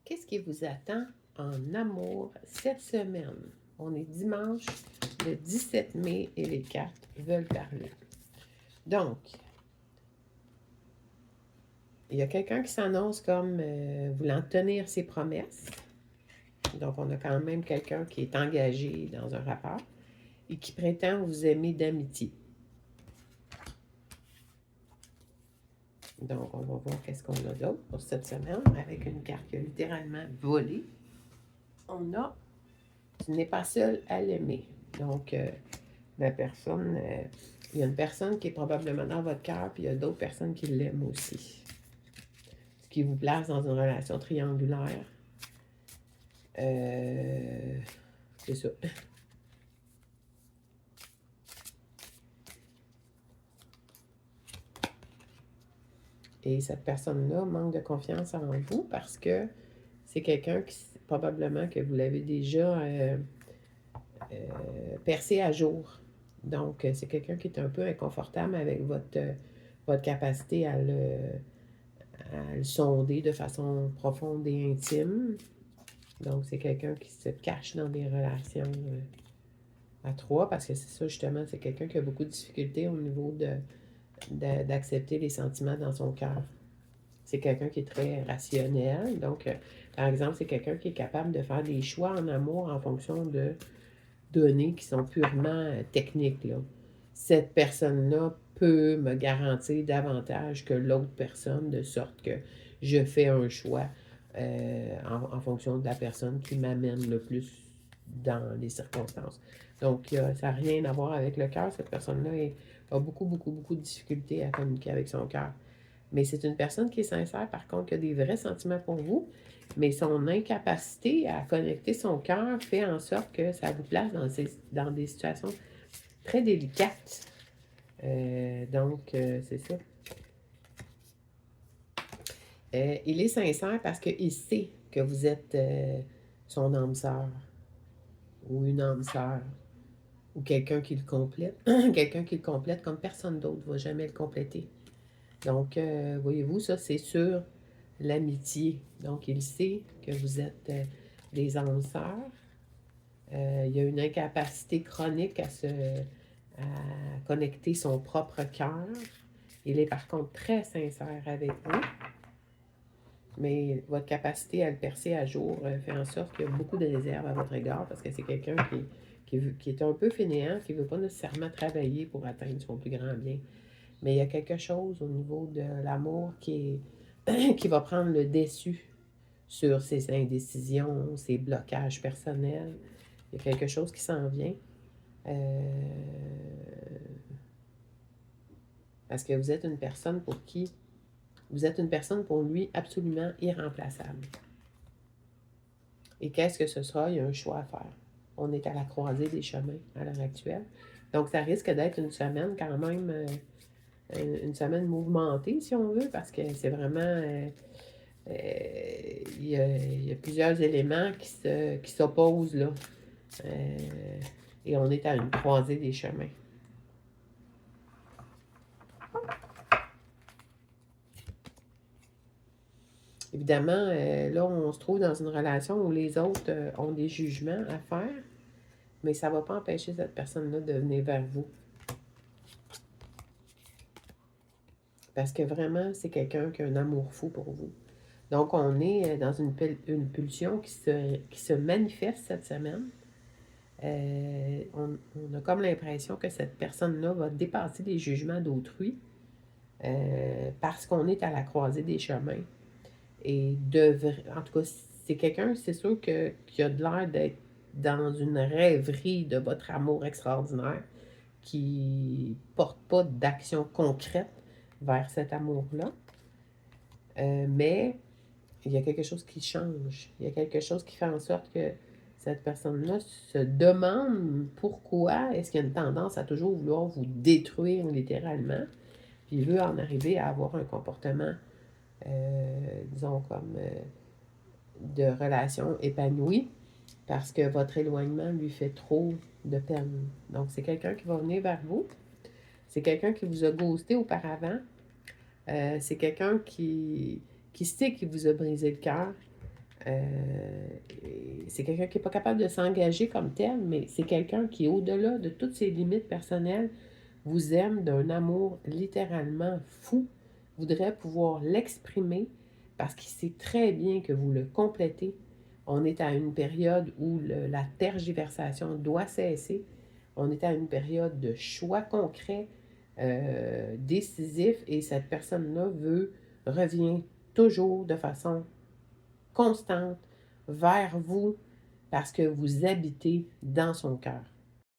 Qu'est-ce qui vous attend en amour cette semaine? On est dimanche, le 17 mai et les cartes veulent parler. Donc, il y a quelqu'un qui s'annonce comme voulant tenir ses promesses. Donc, on a quand même quelqu'un qui est engagé dans un rapport et qui prétend vous aimer d'amitié. Donc, on va voir qu'est-ce qu'on a d'autre pour cette semaine avec une carte qui a littéralement volé. On a Tu n'es pas seul à l'aimer. Donc, la personne, il y a une personne qui est probablement dans votre cœur, puis il y a d'autres personnes qui l'aiment aussi. Ce qui vous place dans une relation triangulaire. C'est ça. Et cette personne-là manque de confiance en vous parce que c'est quelqu'un qui, probablement, que vous l'avez déjà percé à jour. Donc, c'est quelqu'un qui est un peu inconfortable avec votre capacité à le sonder de façon profonde et intime. Donc, c'est quelqu'un qui se cache dans des relations à trois parce que c'est ça, justement, c'est quelqu'un qui a beaucoup de difficultés au niveau d'accepter les sentiments dans son cœur. C'est quelqu'un qui est très rationnel. Donc, par exemple, c'est quelqu'un qui est capable de faire des choix en amour en fonction de données qui sont purement techniques, là. Cette personne-là peut me garantir davantage que l'autre personne, de sorte que je fais un choix en fonction de la personne qui m'amène le plus dans les circonstances. Donc, ça n'a rien à voir avec le cœur. Cette personne-là a beaucoup, beaucoup, beaucoup de difficultés à communiquer avec son cœur. Mais c'est une personne qui est sincère, par contre, qui a des vrais sentiments pour vous, mais son incapacité à connecter son cœur fait en sorte que ça vous place dans des situations très délicates. Donc, c'est ça. Il est sincère parce qu'il sait que vous êtes son âme sœur ou une âme sœur ou quelqu'un qui le complète. Quelqu'un qui le complète comme personne d'autre ne va jamais le compléter. Donc, voyez-vous, ça, c'est sur l'amitié. Donc, il sait que vous êtes des âmes sœurs. Il y a une incapacité chronique à connecter son propre cœur. Il est par contre très sincère avec vous. Mais votre capacité à le percer à jour fait en sorte qu'il y a beaucoup de réserves à votre égard parce que c'est quelqu'un qui est un peu fainéant, qui ne veut pas nécessairement travailler pour atteindre son plus grand bien. Mais il y a quelque chose au niveau de l'amour qui va prendre le dessus sur ses indécisions, ses blocages personnels. Il y a quelque chose qui s'en vient. Parce que vous êtes une personne pour lui absolument irremplaçable. Et qu'est-ce que ce sera? Il y a un choix à faire. On est à la croisée des chemins à l'heure actuelle. Donc, ça risque d'être une semaine quand même, une semaine mouvementée, si on veut, parce que c'est vraiment... il y a plusieurs éléments qui s'opposent, là. Et on est à une croisée des chemins. Évidemment, là, on se trouve dans une relation où les autres ont des jugements à faire, mais ça ne va pas empêcher cette personne-là de venir vers vous. Parce que vraiment, c'est quelqu'un qui a un amour fou pour vous. Donc, on est dans une pulsion qui se manifeste cette semaine. On a comme l'impression que cette personne-là va dépasser les jugements d'autrui parce qu'on est à la croisée des chemins. Et en tout cas, c'est quelqu'un, c'est sûr qui a de l'air d'être dans une rêverie de votre amour extraordinaire qui ne porte pas d'action concrète vers cet amour-là. Mais il y a quelque chose qui change. Il y a quelque chose qui fait en sorte que cette personne-là se demande pourquoi est-ce qu'il y a une tendance à toujours vouloir vous détruire littéralement. Puis il veut en arriver à avoir un comportement, disons, comme de relation épanouie parce que votre éloignement lui fait trop de peine. Donc, c'est quelqu'un qui va venir vers vous. C'est quelqu'un qui vous a ghosté auparavant. C'est quelqu'un qui sait qu'il vous a brisé le cœur. C'est quelqu'un qui n'est pas capable de s'engager comme tel, mais c'est quelqu'un qui, au-delà de toutes ses limites personnelles, vous aime d'un amour littéralement fou, voudrait pouvoir l'exprimer parce qu'il sait très bien que vous le complétez. On est à une période où la tergiversation doit cesser. On est à une période de choix concret, décisif, et cette personne-là revient toujours de façon constante vers vous parce que vous habitez dans son cœur.